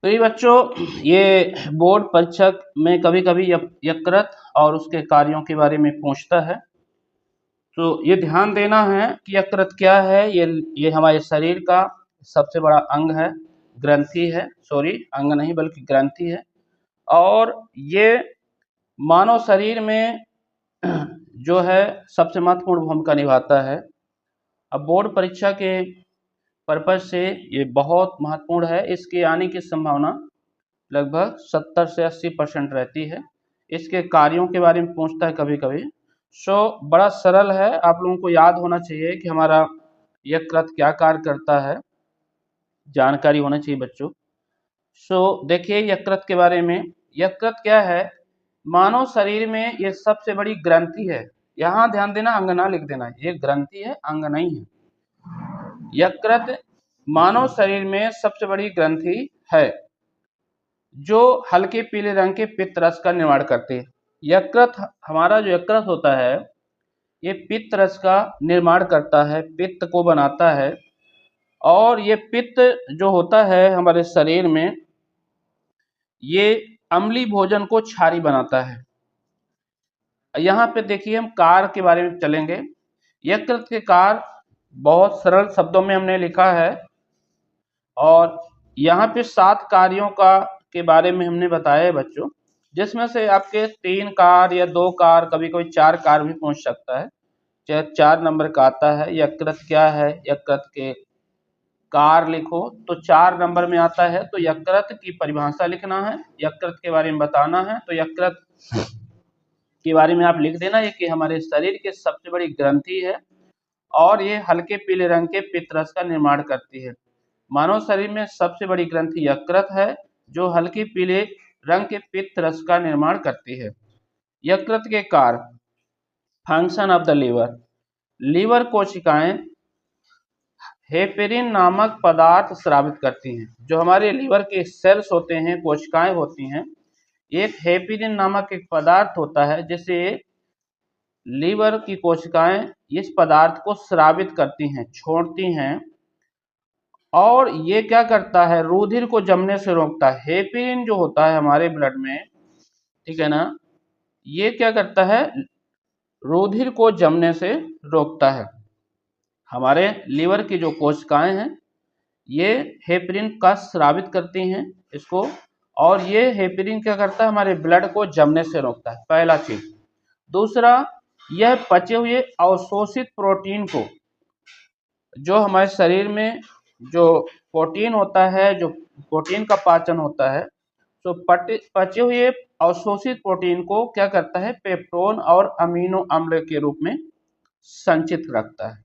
तो ये बच्चों, ये बोर्ड परीक्षा में कभी कभी यकृत और उसके कार्यों के बारे में पूछता है। तो ये ध्यान देना है कि यकृत क्या है। ये हमारे शरीर का सबसे बड़ा अंग है, ग्रंथि है, सॉरी अंग नहीं बल्कि ग्रंथि है। और ये मानव शरीर में जो है सबसे महत्वपूर्ण भूमिका निभाता है। अब बोर्ड परीक्षा के पर्पज से ये बहुत महत्वपूर्ण है। इसके आने की संभावना लगभग 70 से 80% रहती है। इसके कार्यों के बारे में पूछता है कभी कभी। बड़ा सरल है, आप लोगों को याद होना चाहिए कि हमारा यकृत क्या कार्य करता है, जानकारी होना चाहिए बच्चों। देखिए यकृत के बारे में। यकृत क्या है, मानव शरीर में ये सबसे बड़ी ग्रंथि है। यहाँ ध्यान देना, अंग ना लिख देना, ये ग्रंथि है, अंग नहीं है। यकृत मानव शरीर में सबसे बड़ी ग्रंथि है जो हल्के पीले रंग के पित्त रस का निर्माण करती है। यकृत, हमारा जो यकृत होता है ये पित्त रस का निर्माण करता है, पित्त को बनाता है। और ये पित्त जो होता है हमारे शरीर में, ये अम्लीय भोजन को क्षारी बनाता है। यहाँ पे देखिए हम कार्य के बारे में चलेंगे। यकृत के कार्य बहुत सरल शब्दों में हमने लिखा है और यहाँ पे 7 कार्यों के बारे में हमने बताया है बच्चों, जिसमें से आपके 3 कार्य या 2 कार्य, कभी कभी 4 कार्य भी पहुंच सकता है। चाहे 4 नंबर का आता है। यकृत क्या है, यकृत के कार्य लिखो तो 4 नंबर में आता है। तो यकृत की परिभाषा लिखना है, यकृत के बारे में बताना है। तो यकृत के बारे में आप लिख देना ये कि हमारे शरीर की सबसे बड़ी ग्रंथि है और ये हल्के पीले रंग के पित्त रस का निर्माण करती है। मानव शरीर में सबसे बड़ी ग्रंथि यकृत है जो हल्के पीले रंग के पित्त रस का निर्माण करती है। यकृत के कार्य, function of the liver. Liver कोशिकाएं हेपेरिन नामक पदार्थ स्रावित करती हैं। जो हमारे लीवर के सेल्स होते हैं, कोशिकाएं होती हैं, एक हेपेरिन नामक एक पदार्थ होता है जिसे लीवर की कोशिकाएं इस पदार्थ को स्रावित करती हैं, छोड़ती हैं। और ये क्या करता है, रुधिर को जमने से रोकता है। हेपेरिन जो होता है हमारे ब्लड में, ठीक है ना, ये क्या करता है, रुधिर को जमने से रोकता है। हमारे लीवर की जो कोशिकाएं हैं ये हेपेरिन का स्रावित करती हैं इसको, और ये हेपेरिन क्या करता है, हमारे ब्लड को जमने से रोकता है, पहला चीज। दूसरा, यह पचे हुए अवशोषित प्रोटीन को, जो हमारे शरीर में जो प्रोटीन होता है, जो प्रोटीन का पाचन होता है, तो पचे हुए अवशोषित प्रोटीन को क्या करता है, पेप्टोन और अमीनो अम्ल के रूप में संचित रखता है।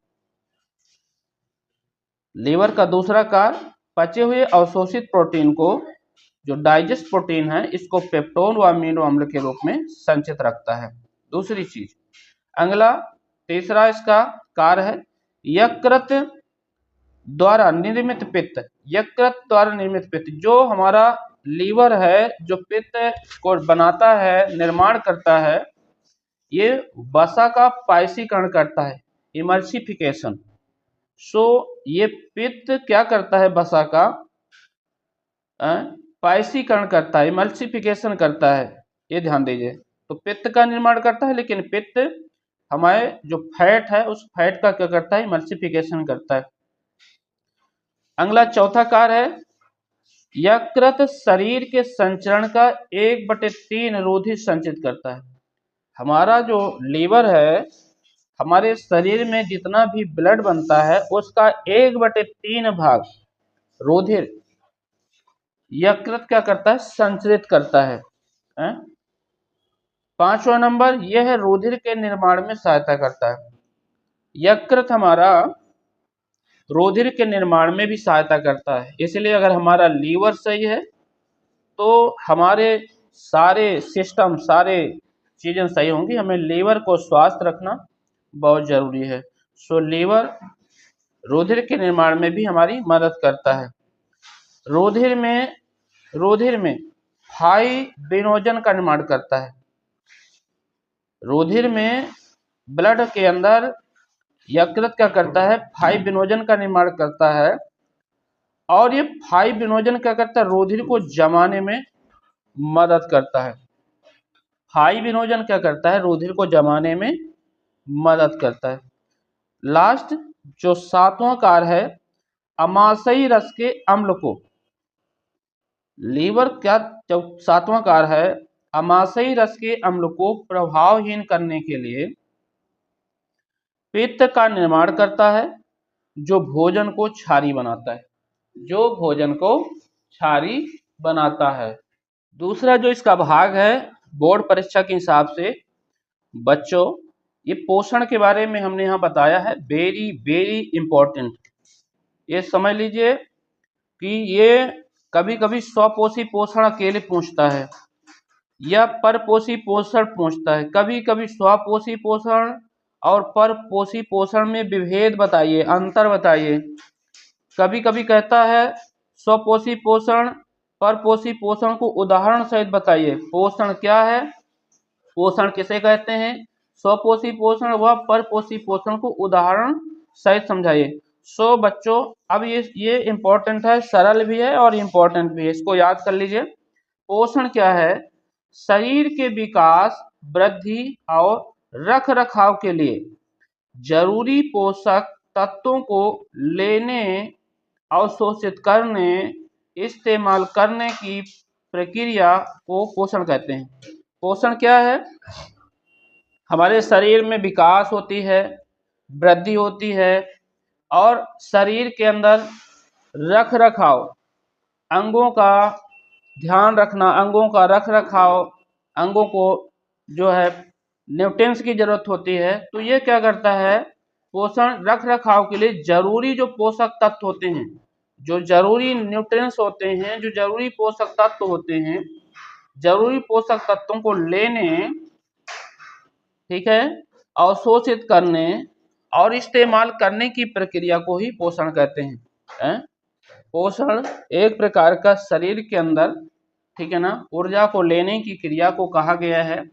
लीवर का दूसरा कार्य, पचे हुए अवशोषित प्रोटीन को, जो डाइजेस्ट प्रोटीन है, इसको पेप्टोन व अमीनो अम्ल के रूप में संचित रखता है। दूसरी चीज। अगला तीसरा इसका कार्य है यकृत द्वारा निर्मित पित्त। यकृत द्वारा निर्मित पित्त, जो हमारा लीवर है जो पित्त को बनाता है, निर्माण करता है, ये वसा का पायसीकरण करता है, इमल्सिफिकेशन। ये पित्त क्या करता है, वसा का पायसीकरण करता है, इमल्सिफिकेशन करता है, ये ध्यान दीजिए। तो पित्त का निर्माण करता है, लेकिन पित्त हमारे जो फैट है उस फैट का क्या करता है, इमल्सिफिकेशन करता है। अगला चौथा कार्य है यकृत शरीर के संचरण का 1/3 रुधिर संचित करता है। हमारा जो लीवर है, हमारे शरीर में जितना भी ब्लड बनता है उसका 1/3 भाग रुधिर यकृत क्या करता है, संचरित करता है। 5वां नंबर, यह रुधिर के निर्माण में सहायता करता है। यकृत हमारा रुधिर के निर्माण में भी सहायता करता है। इसलिए अगर हमारा लीवर सही है तो हमारे सारे सिस्टम, सारे चीजें सही होंगी। हमें लीवर को स्वस्थ रखना बहुत जरूरी है। लीवर रुधिर के निर्माण में भी हमारी मदद करता है। रुधिर में फाइब्रिनोजन का निर्माण करता है। रुधिर में, ब्लड के अंदर यकृत क्या करता है, फाइब्रिनोजन का निर्माण करता है। और ये भाई विनोजन क्या करता है, रुधिर को जमाने में मदद करता है। भाई विनोजन क्या करता है, रुधिर को जमाने में मदद करता है। लास्ट जो 7वां कार्य है, अमाशयी रस के अम्ल को, लीवर क्या, जो 7वां कार्य है, अमाशयी रस के अम्ल को प्रभावहीन करने के लिए पित्त का निर्माण करता है, जो भोजन को क्षारी बनाता है, जो भोजन को क्षारी बनाता है। दूसरा जो इसका भाग है बोर्ड परीक्षा के हिसाब से बच्चों, ये पोषण के बारे में हमने यहाँ बताया है, वेरी वेरी इंपॉर्टेंट। ये समझ लीजिए कि ये कभी कभी स्वपोषी पोषण अकेले पूछता है या परपोषी पोषण पूछता है। कभी कभी स्वपोषी पोषण और परपोषी पोषण में विभेद बताइए, अंतर बताइए। कभी कभी कहता है स्वपोषी पोषण परपोषी पोषण को उदाहरण सहित बताइए। पोषण क्या है, पोषण किसे कहते हैं, स्वपोषी पोषण व परपोषी पोषण को उदाहरण सहित समझाइए। सो बच्चों अब ये इंपॉर्टेंट है, सरल भी है और इम्पोर्टेंट भी है, इसको याद कर लीजिए। पोषण क्या है, शरीर के विकास, वृद्धि और रख रखाव के लिए जरूरी पोषक तत्वों को लेने, अवशोषित करने, इस्तेमाल करने की प्रक्रिया को पोषण कहते हैं। पोषण क्या है, हमारे शरीर में विकास होती है, वृद्धि होती है और शरीर के अंदर रख रखाव, अंगों का ध्यान रखना, अंगों का रख रखाव, अंगों को जो है न्यूट्रिएंट्स की जरूरत होती है। तो ये क्या करता है, पोषण रख रखाव के लिए जरूरी जो पोषक तत्व होते हैं, जो जरूरी न्यूट्रिएंट्स होते हैं, जो जरूरी पोषक तत्व होते हैं, जरूरी पोषक तत्वों को लेने, ठीक है, अवशोषित करने और इस्तेमाल करने की प्रक्रिया को ही पोषण कहते हैं। पोषण एक प्रकार का शरीर के अंदर, ठीक है ना, ऊर्जा को लेने की क्रिया को कहा गया है,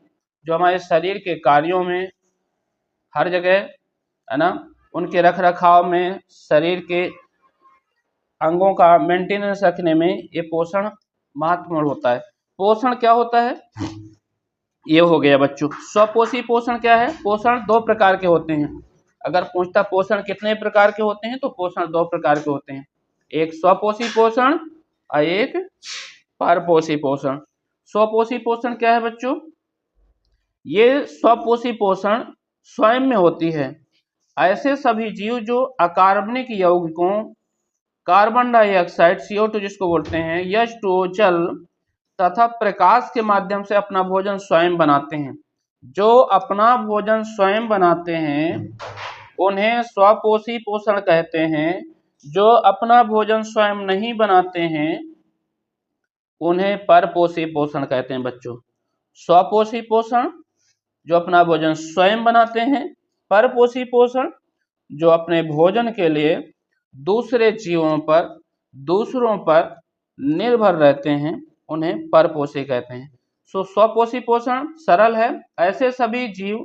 जो हमारे शरीर के कार्यों में हर जगह, है ना, उनके रख रखाव में, शरीर के अंगों का मेंटेनेंस रखने में ये पोषण महत्वपूर्ण होता है। पोषण क्या होता है, ये हो गया बच्चों। स्वपोषी पोषण क्या है, पोषण 2 प्रकार के होते हैं। अगर पूछता पोषण कितने प्रकार के होते हैं, तो पोषण 2 प्रकार के होते हैं, एक स्वपोषी पोषण और एक परपोषी पोषण। स्वपोषी पोषण क्या है बच्चों, ये स्वपोषी पोषण स्वयं में होती है। ऐसे सभी जीव जो अकार्बनिक यौगिकों, कार्बन डाइऑक्साइड CO2 जिसको बोलते हैं, H2O जल तथा प्रकाश के माध्यम से अपना भोजन स्वयं बनाते हैं। जो अपना भोजन स्वयं बनाते हैं उन्हें स्वपोषी पोषण कहते हैं। जो अपना भोजन स्वयं नहीं बनाते हैं उन्हें परपोषी पोषण कहते हैं बच्चों। स्वपोषी पोषण जो अपना भोजन स्वयं बनाते हैं, परपोषी पोषण जो अपने भोजन के लिए दूसरे जीवों पर, दूसरों पर निर्भर रहते हैं, उन्हें परपोषी कहते हैं। स्वपोषी पोषण सरल है, ऐसे सभी जीव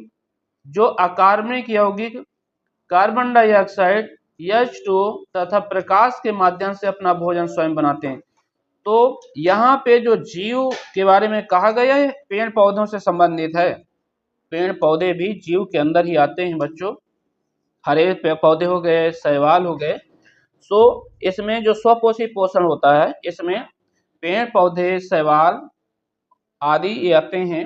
जो अकार्बनिक यौगिक, कार्बन डाइऑक्साइड, H2O तथा प्रकाश के माध्यम से अपना भोजन स्वयं बनाते हैं। तो यहाँ पे जो जीव के बारे में कहा गया है, पेड़ पौधों से संबंधित है। पेड़ पौधे भी जीव के अंदर ही आते हैं बच्चों, हरे पौधे हो गए, शैवाल हो गए। सो इसमें जो स्वपोषी पोषण होता है, इसमें पेड़ पौधे, शैवाल आदि ये आते हैं।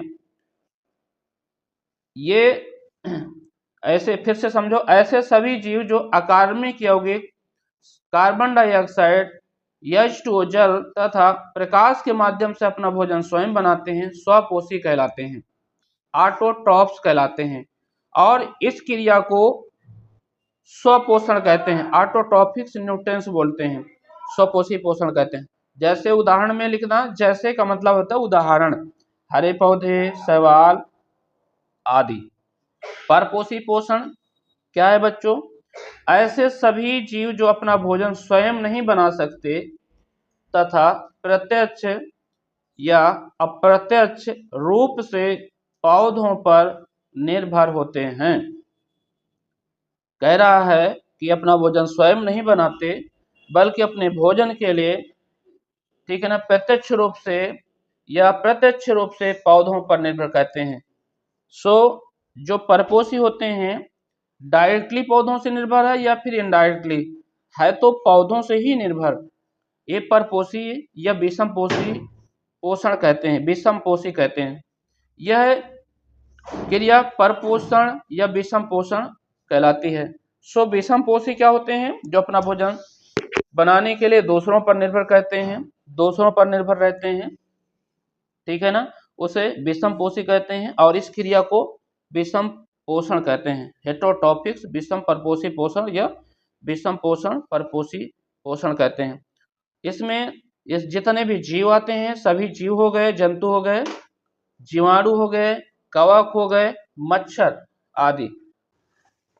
ये ऐसे, फिर से समझो, ऐसे सभी जीव जो अकार्बनिक यौगिक, कार्बन डाइऑक्साइड, H2O जल तथा प्रकाश के माध्यम से अपना भोजन स्वयं बनाते हैं, स्वपोषी कहलाते हैं, ऑटोट्रॉफ्स कहलाते हैं। और इस क्रिया को स्वपोषण कहते हैं, ऑटोट्रॉफिक्स न्यूट्रिएंट्स बोलते हैं, स्वपोषी पोषण कहते हैं। जैसे उदाहरण में लिखना, जैसे का मतलब होता है उदाहरण, हरे पौधे, शैवाल आदि। परपोषी पोषण क्या है बच्चों, ऐसे सभी जीव जो अपना भोजन स्वयं नहीं बना सकते तथा प्रत्यक्ष या अप्रत्यक्ष रूप से पौधों पर निर्भर होते हैं। कह रहा है कि अपना भोजन स्वयं नहीं बनाते, बल्कि अपने भोजन के लिए, ठीक है ना, प्रत्यक्ष रूप से या अप्रत्यक्ष रूप से पौधों पर निर्भर करते हैं। सो जो परपोषी होते हैं डायरेक्टली पौधों से निर्भर है या फिर इनडायरेक्टली है तो पौधों से ही निर्भर। ये परपोषी या विषम पोषी पोषण कहते हैं, विषम पोषी कहते हैं। यह क्रिया परपोषण या विषम पोषण कहलाती है। सो विषम पोषी क्या होते हैं? जो अपना भोजन बनाने के लिए दूसरों पर निर्भर करते हैं, दूसरों पर निर्भर रहते हैं, ठीक है ना, उसे विषम पोषी कहते हैं। और इस क्रिया को विषम पोषण कहते हैं। हेटेरोट्रॉपिक्स विषम परपोषी पोषण या विषम पोषण परपोषी पोषण कहते हैं। इसमें इस जितने भी जीव आते हैं, सभी जीव हो गए, जंतु हो गए, जीवाणु हो गए, कवक हो गए, मच्छर आदि।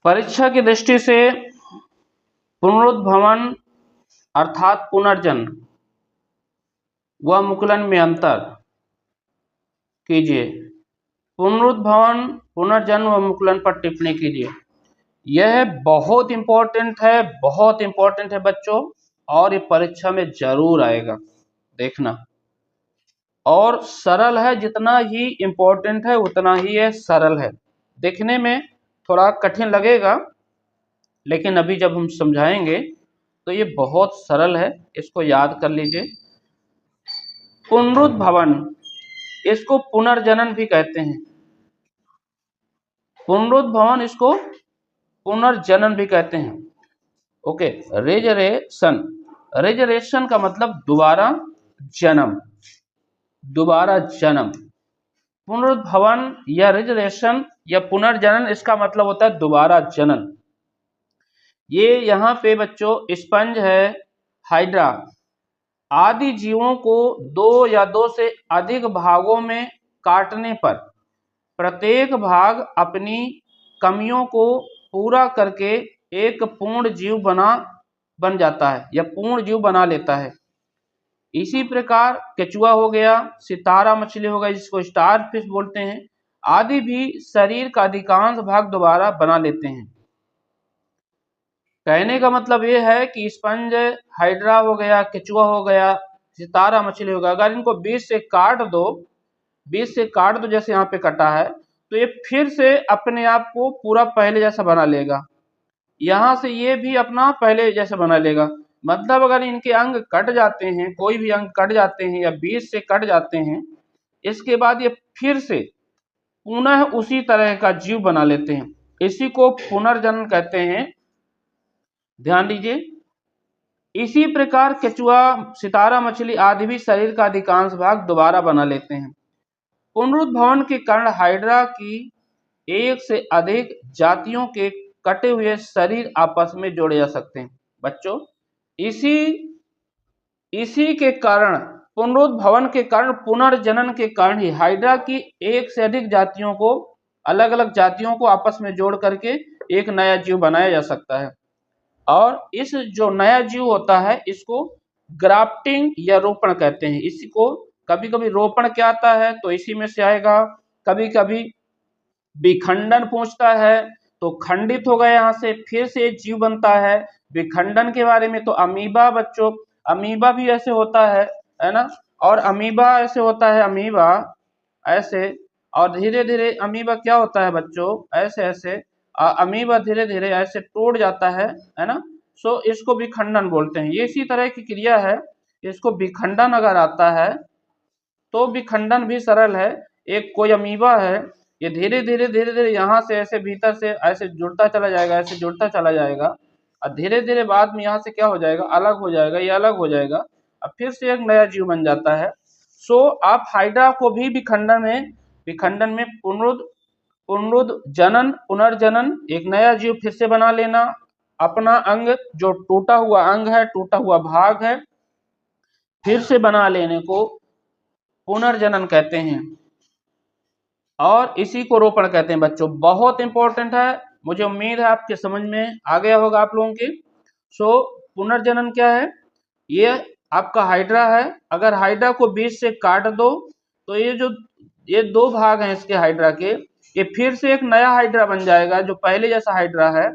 परीक्षा की दृष्टि से पुनरुद्भवन अर्थात पुनर्जन्म व मुकुलन में अंतर कीजिए। पुनरुद्भवन, पुनर्जन्म व मुकुलन पर टिप्पणी कीजिए। यह बहुत इंपॉर्टेंट है, बहुत इंपॉर्टेंट है बच्चों, और ये परीक्षा में जरूर आएगा, देखना। और सरल है, जितना ही इंपॉर्टेंट है उतना ही ये सरल है। देखने में थोड़ा कठिन लगेगा, लेकिन अभी जब हम समझाएंगे तो ये बहुत सरल है, इसको याद कर लीजिए। पुनरुद्भवन, इसको पुनर्जनन भी कहते हैं। पुनरुद्भवन इसको पुनर्जनन भी कहते हैं। ओके, रेजरेशन, रेजरेशन का मतलब दोबारा जन्म, दोबारा जन्म। पुनरुद्भवन या रेजरेशन या पुनर्जनन, इसका मतलब होता है दोबारा जनन। ये यहाँ पे बच्चों स्पंज है, हाइड्रा आदि जीवों को दो या दो से अधिक भागों में काटने पर प्रत्येक भाग अपनी कमियों को पूरा करके एक पूर्ण जीव बन जाता है या पूर्ण जीव बना लेता है। इसी प्रकार केचुआ हो गया, सितारा मछली हो गई जिसको स्टार फिश बोलते हैं, आदि भी शरीर का अधिकांश भाग दोबारा बना लेते हैं। कहने का मतलब ये है कि स्पंज, हाइड्रा हो गया, केचुआ हो गया, सितारा मछली हो गया, अगर इनको बीच से काट दो, बीच से काट दो जैसे यहाँ पे कटा है, तो ये फिर से अपने आप को पूरा पहले जैसा बना लेगा। यहाँ से ये भी अपना पहले जैसा बना लेगा। मतलब अगर इनके अंग कट जाते हैं, कोई भी अंग कट जाते हैं या बीच से कट जाते हैं, इसके बाद ये फिर से पुनः उसी तरह का जीव बना लेते हैं। इसी को पुनर्जन्म कहते हैं, ध्यान दीजिए। इसी प्रकार केचुआ, सितारा मछली आदि भी शरीर का अधिकांश भाग दोबारा बना लेते हैं। पुनरुद्भवन के कारण हाइड्रा की एक से अधिक जातियों के कटे हुए शरीर आपस में जोड़े जा सकते हैं। बच्चों, इसी के कारण, पुनरुद्भवन के कारण, पुनर्जनन के कारण ही हाइड्रा की एक से अधिक जातियों को, अलग अलग जातियों को आपस में जोड़ करके एक नया जीव बनाया जा सकता है। और इस जो नया जीव होता है इसको ग्राफ्टिंग या रोपण कहते हैं। इसी को कभी कभी रोपण क्या आता है तो इसी में से आएगा, कभी कभी विखंडन पूछता है तो खंडित हो गए यहाँ से फिर से एक जीव बनता है। विखंडन के बारे में तो अमीबा, बच्चों अमीबा भी ऐसे होता है ना, और अमीबा ऐसे होता है, अमीबा ऐसे, और धीरे धीरे अमीबा क्या होता है बच्चों, ऐसे ऐसे अमीबा धीरे धीरे ऐसे टूट जाता है ना। सो इसको विखंडन बोलते हैं। ये इसी तरह की क्रिया है, इसको विखंडन अगर आता है तो विखंडन भी सरल है। एक कोई अमीबा है, ये धीरे धीरे यहाँ से ऐसे भीतर से ऐसे जुड़ता चला जाएगा, ऐसे जुड़ता चला जाएगा, और धीरे धीरे बाद में यहाँ से क्या हो जाएगा, अलग हो जाएगा, ये अलग हो जाएगा, और फिर से एक नया जीव बन जाता है। सो आप हाइड्रा को भी विखंडन में पुनर्जनन, एक नया जीव फिर से बना लेना, अपना अंग जो टूटा हुआ अंग है, टूटा हुआ भाग है, फिर से बना लेने को पुनर्जनन कहते हैं। और इसी को रोपण कहते हैं। बच्चों बहुत इंपॉर्टेंट है, मुझे उम्मीद है आपके समझ में आ गया होगा आप लोगों के। सो पुनर्जनन क्या है, ये आपका हाइड्रा है, अगर हाइड्रा को बीच से काट दो तो ये दो भाग हैं इसके हाइड्रा के, ये फिर से एक नया हाइड्रा बन जाएगा जो पहले जैसा हाइड्रा है,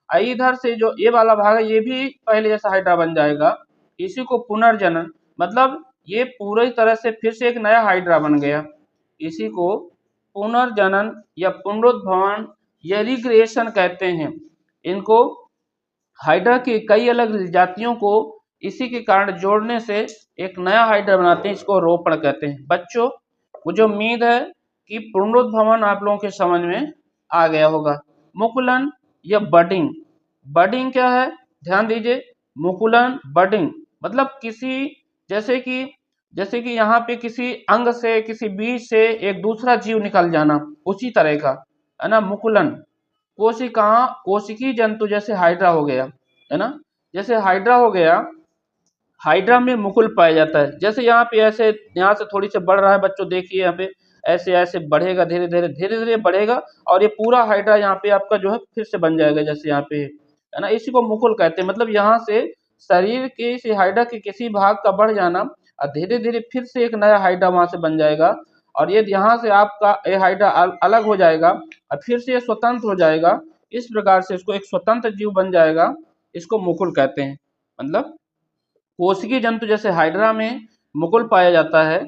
इधर से जो ये वाला भाग है ये भी पहले जैसा हाइड्रा बन जाएगा। इसी को पुनर्जनन, मतलब ये पूरी तरह से फिर से एक नया हाइड्रा बन गया। इसी को पुनर्जनन या पुनरुद्भवन या रिक्रिएशन कहते हैं। इनको हाइड्रा की कई अलग जातियों को इसी के कारण जोड़ने से एक नया हाइड्रा बनाते हैं, इसको रोपण कहते हैं। बच्चों, मुझे उम्मीद है कि पुनरुद्भवन आप लोगों के समझ में आ गया होगा। मुकुलन या बडिंग, बडिंग क्या है ध्यान दीजिए। मुकुलन बडिंग मतलब किसी जैसे कि यहाँ पे किसी अंग से, किसी बीज से एक दूसरा जीव निकल जाना, उसी तरह का है ना मुकुलन। कोशिकी जंतु जैसे हाइड्रा हो गया, है ना, जैसे हाइड्रा हो गया, हाइड्रा में मुकुल पाया जाता है। जैसे यहाँ पे ऐसे यहाँ से थोड़ी से बढ़ रहा है बच्चों, देखिए यहाँ पे ऐसे ऐसे बढ़ेगा, धीरे धीरे बढ़ेगा और ये पूरा हाइड्रा यहाँ पे आपका जो है फिर से बन जाएगा, जैसे यहाँ पे है ना। इसी को मुकुल कहते हैं। मतलब यहाँ से शरीर के इस हाइड्रा के किसी भाग का बढ़ जाना और धीरे धीरे फिर से एक नया हाइड्रा वहां से बन जाएगा और ये यहाँ से आपका ये हाइड्रा अलग हो जाएगा और फिर से ये स्वतंत्र हो जाएगा। इस प्रकार से इसको एक स्वतंत्र जीव बन जाएगा, इसको मुकुल कहते हैं। मतलब कोशिकीय जंतु जैसे हाइड्रा में मुकुल पाया जाता है,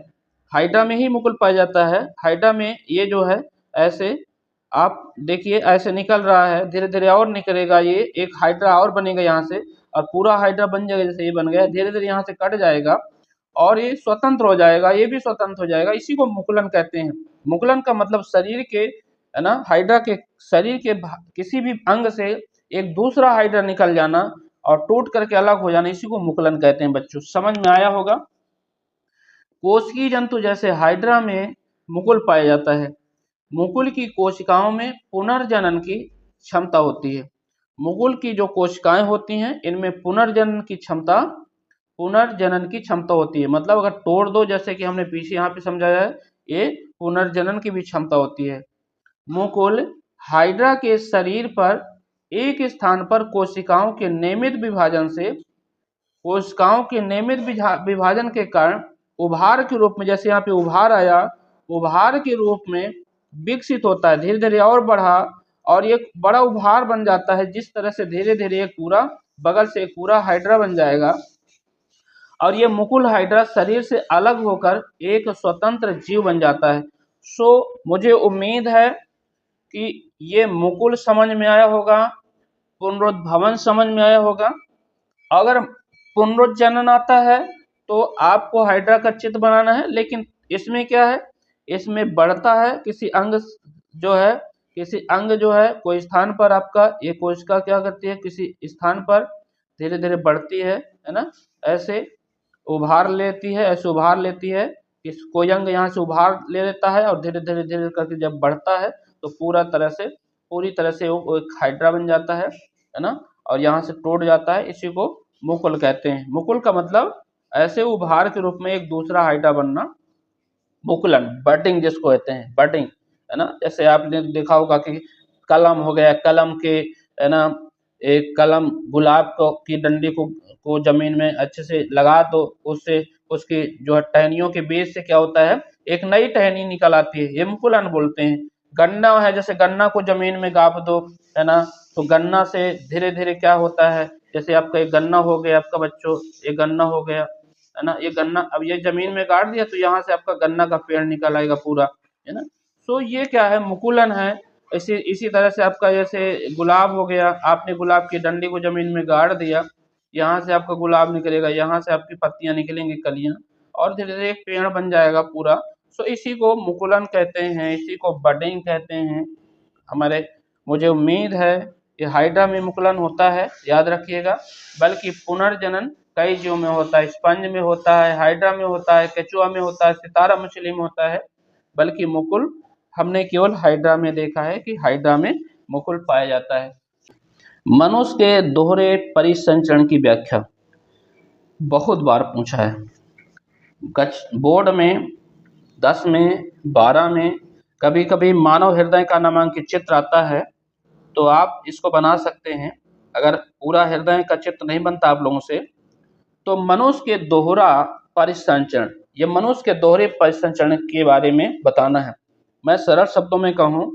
हाइड्रा में ही मुकुल पाया जाता है। हाइड्रा में ये जो है ऐसे आप देखिए ऐसे निकल रहा है, धीरे धीरे और निकलेगा, ये एक हाइड्रा और बनेगा यहाँ से और पूरा हाइड्रा बन जाएगा। जैसे ये बन गया, धीरे धीरे यहाँ से कट जाएगा और ये स्वतंत्र हो जाएगा, ये भी स्वतंत्र हो जाएगा। इसी को मुकुलन कहते हैं। मुकुलन का मतलब शरीर के, है ना, हाइड्रा के शरीर के किसी भी अंग से एक दूसरा हाइड्रा निकल जाना और टूट करके अलग हो जाना, इसी को मुकुलन कहते हैं। बच्चों समझ में आया होगा। कोशिकीय जंतु जैसे हाइड्रा में मुकुल पाया जाता है। मुकुल की कोशिकाओं में पुनर्जनन की क्षमता होती है। मुकुल की जो कोशिकाएं होती हैं इनमें पुनर्जनन की क्षमता होती है। मतलब अगर तोड़ दो, जैसे कि हमने पीछे यहाँ पे समझाया है, ये पुनर्जनन की भी क्षमता होती है। मुकुल हाइड्रा के शरीर पर एक स्थान पर कोशिकाओं के नियमित विभाजन के कारण उभार के रूप में, जैसे यहाँ पे उभार आया, उभार के रूप में विकसित होता है, धीरे धीरे और बढ़ा और एक बड़ा उभार बन जाता है। जिस तरह से धीरे धीरे एक पूरा बगल से एक पूरा हाइड्रा बन जाएगा और ये मुकुल हाइड्रा शरीर से अलग होकर एक स्वतंत्र जीव बन जाता है। मुझे उम्मीद है कि ये मुकुल समझ में आया होगा, पुनरुद्भवन समझ में आया होगा। अगर पुनरुज्जनन आता है तो आपको हाइड्रा का चित्र बनाना है, लेकिन इसमें क्या है, इसमें बढ़ता है किसी अंग जो है कोई स्थान पर आपका ये कोशिका क्या करती है, किसी स्थान पर धीरे धीरे बढ़ती है ना, ऐसे उभार लेती है कि कोई अंग यहाँ से उभार ले लेता है और धीरे धीरे करके जब बढ़ता है तो पूरी तरह से वो एक हाइड्रा बन जाता है ना, और यहाँ से टूट जाता है। इसी को मुकुल कहते हैं। मुकुल का मतलब ऐसे उभार के रूप में एक दूसरा हाइड्रा बनना, मुकुलन, बडिंग जिसको कहते हैं, बडिंग, है ना। जैसे आपने देखा होगा कि कलम हो गया, कलम के, है ना, एक कलम गुलाब की डंडी को जमीन में अच्छे से लगा दो, उससे उसकी जो है टहनियों के बीच से क्या होता है, एक नई टहनी निकल आती है, ये मुकुलन बोलते हैं। गन्ना है, जैसे गन्ना को जमीन में गाप दो, है ना, तो गन्ना से धीरे धीरे क्या होता है, जैसे आपका एक गन्ना हो गया, आपका बच्चों एक गन्ना हो गया, है ना, ये गन्ना अब ये जमीन में गाड़ दिया तो यहाँ से आपका गन्ना का पेड़ निकल आएगा पूरा, है ना। ये क्या है, मुकुलन है। इसी तरह से आपका जैसे गुलाब हो गया, आपने गुलाब की डंडी को जमीन में गाड़ दिया, यहाँ से आपका गुलाब निकलेगा, यहाँ से आपकी पत्तियां निकलेंगी, कलियां, और धीरे धीरे एक पेड़ बन जाएगा पूरा। इसी को मुकुलन कहते हैं, इसी को बडिंग कहते हैं। मुझे उम्मीद है कि हाइड्रा में मुकुलन होता है, याद रखिएगा, बल्कि पुनर्जनन कई जीवों में होता है। स्पंज में होता है, हाइड्रा में होता है, केचुआ में होता है, सितारा मछली में होता है, बल्कि मुकुल हमने केवल हाइड्रा में देखा है कि हाइड्रा में मुकुल पाया जाता है। मनुष्य के दोहरे परिसंचरण की व्याख्या बहुत बार पूछा है बोर्ड में, 10 में, 12 में, कभी कभी मानव हृदय का नामांकित चित्र आता है तो आप इसको बना सकते हैं। अगर पूरा हृदय का चित्र नहीं बनता आप लोगों से तो मनुष्य के दोहरा परिसंचरण, ये मनुष्य के दोहरे परिसंचरण के बारे में बताना है। मैं सरल शब्दों में कहूँ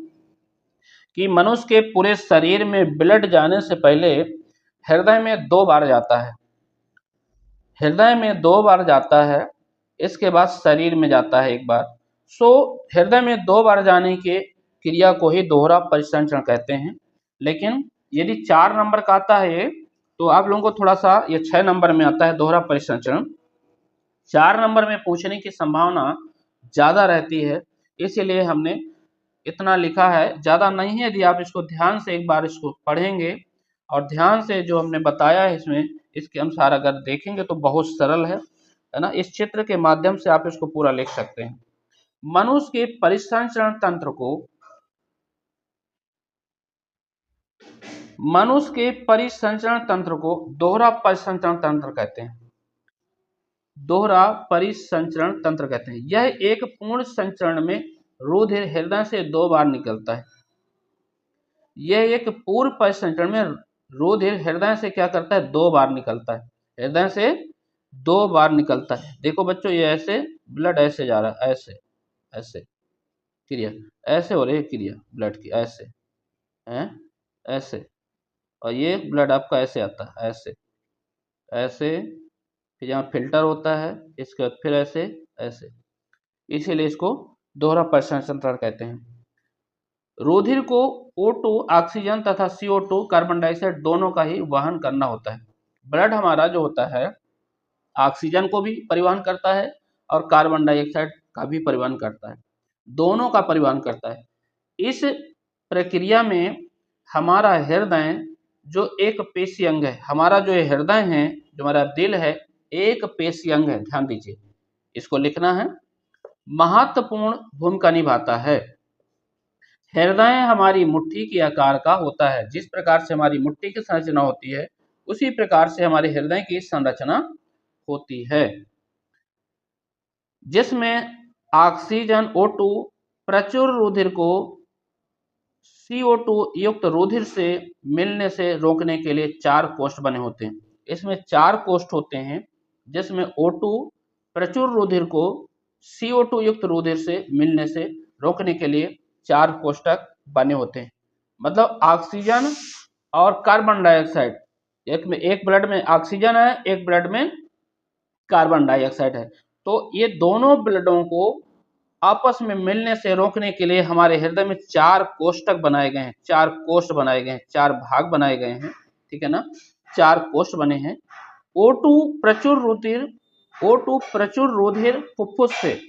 कि मनुष्य के पूरे शरीर में ब्लड जाने से पहले हृदय में 2 बार जाता है। हृदय में 2 बार जाता है, इसके बाद शरीर में जाता है 1 बार। सो हृदय में 2 बार जाने के क्रिया को ही दोहरा परिसंचरण कहते हैं। लेकिन यदि 4 नंबर का आता है तो आप लोगों को थोड़ा सा ये 6 नंबर में आता है दोहरा परिसंचरण। 4 नंबर में पूछने की संभावना ज़्यादा रहती है, इसीलिए हमने इतना लिखा है, ज़्यादा नहीं है। यदि आप इसको ध्यान से एक बार इसको पढ़ेंगे और ध्यान से जो हमने बताया है इसमें, इसके अनुसार अगर देखेंगे तो बहुत सरल है ना। इस चित्र के माध्यम से आप इसको पूरा लिख सकते हैं। मनुष्य के परिसंचरण तंत्र को दोहरा परिसंचरण तंत्र कहते हैं। दोहरा परिसंचरण तंत्र कहते हैं। यह एक पूर्ण संचरण में रुधिर हृदय से 2 बार निकलता है। यह एक पूर्ण परिसंचरण में रुधिर हृदय से क्या करता है, 2 बार निकलता है। हृदय से 2 बार निकलता है। देखो बच्चों, ये ऐसे ब्लड ऐसे जा रहा है, ऐसे ऐसे क्रिया ऐसे हो रही है, क्रिया ब्लड की ऐसे हैं, ऐसे। और ये ब्लड आपका ऐसे आता है, ऐसे ऐसे, फिर यहाँ फिल्टर होता है, इसके बाद फिर ऐसे ऐसे। इसीलिए इसको दोहरा परिसंचरण तंत्र कहते हैं। रुधिर को O2 ऑक्सीजन तथा CO2 कार्बन डाइऑक्साइड दोनों का ही वहन करना होता है। ब्लड हमारा जो होता है ऑक्सीजन को भी परिवहन करता है और कार्बन डाइऑक्साइड का भी परिवहन करता है, दोनों का परिवहन करता है। इस प्रक्रिया में हमारा हृदय जो एक पेशी अंग है, हमारा जो हृदय है, जो हमारा दिल है, एक पेशी अंग है। ध्यान दीजिए, इसको लिखना है, महत्वपूर्ण भूमिका निभाता है। हृदय हमारी मुट्ठी के आकार का होता है। जिस प्रकार से हमारी मुट्ठी की संरचना होती है, उसी प्रकार से हमारे हृदय की संरचना होती है, जिसमें ऑक्सीजन O2 प्रचुर रुधिर को CO2 युक्त रुधिर से मिलने से रोकने के लिए 4 कोष्ठ बने होते हैं। इसमें 4 कोष्ठ होते हैं, जिसमें O2 प्रचुर रुधिर को CO2 युक्त रुधिर से मिलने से रोकने के लिए 4 कोष्ठक बने होते हैं। मतलब ऑक्सीजन और कार्बन डाइऑक्साइड, एक ब्लड में ऑक्सीजन है, एक ब्लड में कार्बन डाइऑक्साइड है। तो ये दोनों ब्लडों को आपस में मिलने से रोकने के लिए हमारे हृदय में 4 कोष्ठक बनाए गए हैं, 4 कोष्ठ बनाए गए हैं, 4 भाग बनाए गए हैं, ठीक है ना। 4 कोष्ठ बने हैं। O2 प्रचुर रुधिर फुफ्फुस से,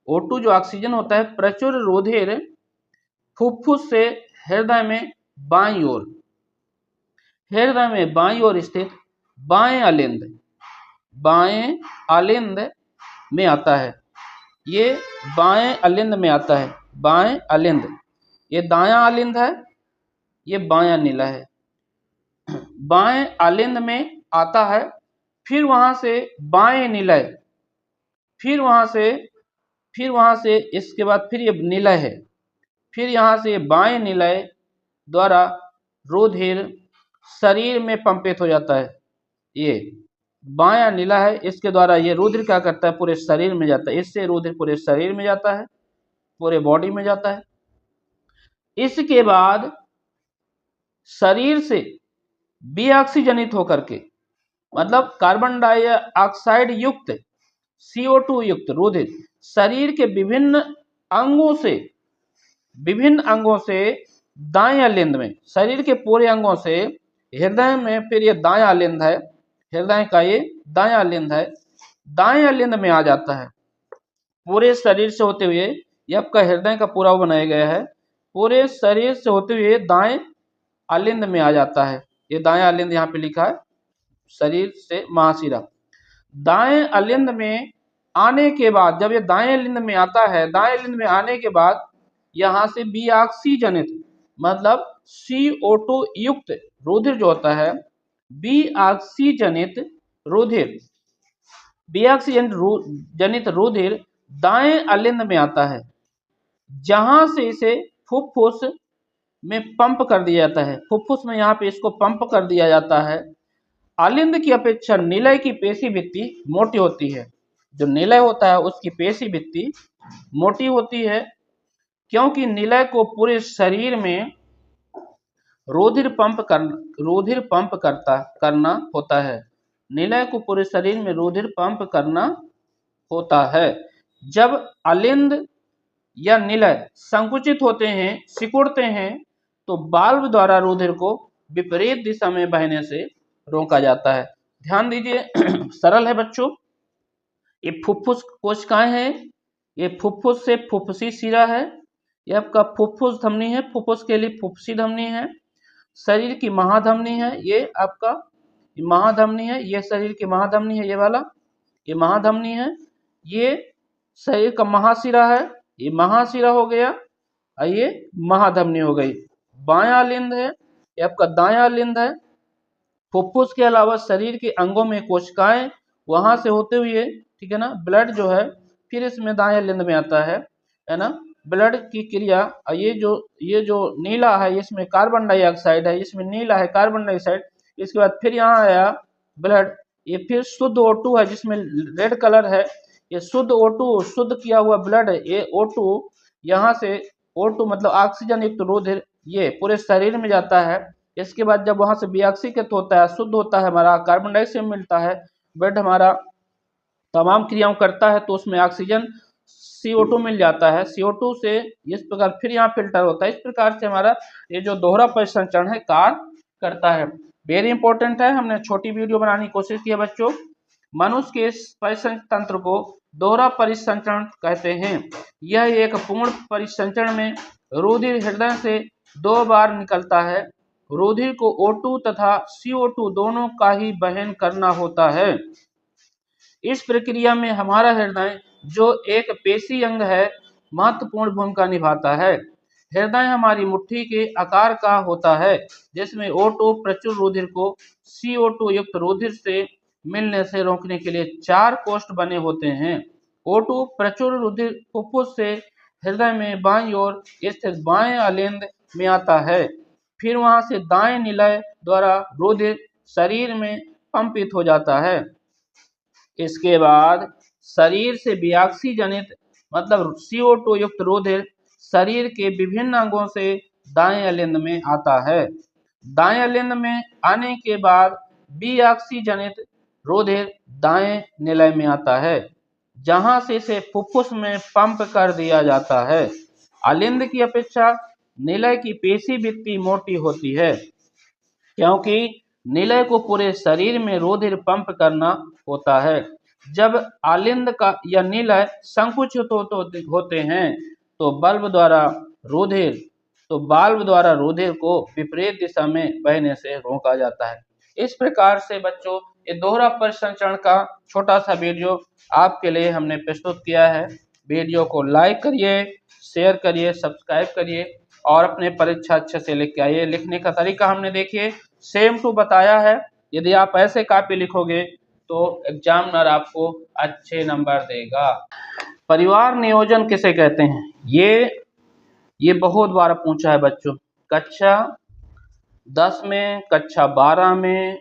O2 जो ऑक्सीजन होता है, प्रचुर रुधिर फुफ्फुस से हृदय में बाईं ओर स्थित बाएं अलिंद में आता है। ये बाएं अलिंद में आता है, बाएं अलिंद। ये दायां अलिंद है, ये बायां नीला है। बाएं अलिंद में आता है, फिर वहां से बाएं निलय, फिर वहां से इसके बाद फिर ये निलय है, फिर यहाँ से बाएं निलय द्वारा रुधिर शरीर में पंपित हो जाता है। ये बायां नीला है, इसके द्वारा ये रुधिर क्या करता है, पूरे शरीर में जाता है। इससे रुधिर पूरे शरीर में जाता है, पूरे बॉडी में जाता है। इसके बाद शरीर से विऑक्सीजनित होकर के, मतलब कार्बन डाइऑक्साइड युक्त CO2 युक्त रुधिर शरीर के विभिन्न अंगों से दाएं अलिंद में, शरीर के पूरे अंगों से हृदय में, फिर ये दायां अलिंद है, हृदय का ये दायां अलिंद है, दाएं अलिंद में आ जाता है। पूरे शरीर से होते हुए, ये आपका हृदय का पूरा बनाया गया है, पूरे शरीर से होते हुए दाएं अलिंद में आ जाता है। ये दायां अलिंद यहाँ पे लिखा है, शरीर से महाशिरा। दाएं अलिंद में आने के बाद, जब ये दाएं अलिंद में आता है, दाएं अलिंद में आने के बाद यहाँ से विऑक्सीजनित, मतलब CO2 युक्त रुधिर जो होता है, विऑक्सीजनित रुधिर दाएं अलिंद में आता है, जहां से इसे फुफ्फुस में पंप कर दिया जाता है। फुफ्फुस में यहाँ पे इसको पंप कर दिया जाता है। अलिंद की अपेक्षा निलय की पेशी भित्ति मोटी होती है। जो निलय होता है उसकी पेशी भित्ति मोटी होती है, क्योंकि निलय को पूरे शरीर में रुधिर पंप करना होता है। निलय को पूरे शरीर में रुधिर पंप करना होता है। जब अलिंद या निलय संकुचित होते हैं, सिकुड़ते हैं, तो वाल्व द्वारा रुधिर को विपरीत दिशा में बहने से रोका जाता है। ध्यान दीजिए सरल है बच्चों। ये फुफ्फुस कोशिकाएं हैं, ये फुफ्फुस से फुफ्फुसी शिरा है, ये आपका फुफ्फुस धमनी है, फुफ्फुस के लिए फुफ्फुसी धमनी है। शरीर की महाधमनी है, ये आपका महाधमनी है, ये शरीर की महाधमनी है, ये वाला ये महाधमनी है। ये शरीर का महाशिरा है, ये महाशिरा हो गया और ये महाधमनी हो गई। बायां लिंद है, ये आपका दायां लिंद है। फुफ्फुस के अलावा शरीर के अंगों में कोशिकाएं वहां से होते हुए, ठीक है ना, ब्लड जो है फिर इसमें दाएं लिंद में आता है ना। ब्लड की क्रिया, ये जो नीला है इसमें कार्बन डाइऑक्साइड है, इसमें नीला है कार्बन डाइऑक्साइड। इसके बाद फिर यहाँ आया ब्लड, ये फिर शुद्ध O2 है जिसमें रेड कलर है, ये शुद्ध O2 शुद्ध किया हुआ ब्लड है। ये O2 यहाँ से O2 मतलब ऑक्सीजन युक्त रुधिर ये पूरे शरीर में जाता है। इसके बाद जब वहां से विऑक्सीकृत होता है, शुद्ध होता है, हमारा कार्बन डाइऑक्साइड मिलता है, ब्लड हमारा तमाम क्रियाओं करता है, तो उसमें ऑक्सीजन CO2 मिल जाता है। CO2 से इस प्रकार फिर यहाँ फिल्टर होता है। इस प्रकार से हमारा ये जो दोहरा परिसंचरण है कार्य करता है। वेरी इंपॉर्टेंट है, हमने छोटी वीडियो बनाने की कोशिश की है बच्चों। मनुष्य के परिसंचरण तंत्र को दोहरा परिसंचरण कहते हैं। यह एक पूर्ण परिसंचरण में रुधिर हृदय से 2 बार निकलता है। रुधिर को O2 तथा CO2 दोनों का ही वहन करना होता है। इस प्रक्रिया में हमारा हृदय जो एक पेशी अंग है महत्वपूर्ण भूमिका निभाता है। हृदय हमारी मुट्ठी के आकार का होता है, जिसमें O2 प्रचुर रुधिर को CO2 युक्त रुधिर से मिलने से रोकने के लिए 4 कोष्ठ बने होते हैं। O2 प्रचुर रुधिर फुफ्फुस से हृदय में बाईं ओर स्थित बाएं अलिंद में आता है। फिर वहां से दाएं निलय द्वारा रुधिर शरीर में पंपित हो जाता है। इसके बाद शरीर से विऑक्सी जनित मतलब CO2 युक्त रुधिर शरीर के विभिन्न अंगों से दाएं अलिंद में आता है। दाएं अलिंद में आने के बाद विऑक्सी जनित रुधिर दाएं निलय में आता है, जहां से इसे फुफ्फुस में पंप कर दिया जाता है। अलिंद की अपेक्षा निलय की पेशी भित्ति मोटी होती है, क्योंकि निलय को पूरे शरीर में रुधिर पंप करना होता है। जब अलिंद का या निलय संकुचित होते हैं तो वाल्व द्वारा रुधिर को विपरीत दिशा में बहने से रोका जाता है। इस प्रकार से बच्चों ये दोहरा परिसंचरण का छोटा सा वीडियो आपके लिए हमने प्रस्तुत किया है। वीडियो को लाइक करिए, शेयर करिए, सब्सक्राइब करिए और अपने परीक्षा अच्छे से लिख के आइए। लिखने का तरीका हमने देखिए सेम टू बताया है। यदि आप ऐसे कॉपी लिखोगे तो एग्जामिनर आपको अच्छे नंबर देगा। परिवार नियोजन किसे कहते हैं? ये बहुत बार पूछा है बच्चों, कक्षा 10 में, कक्षा 12 में,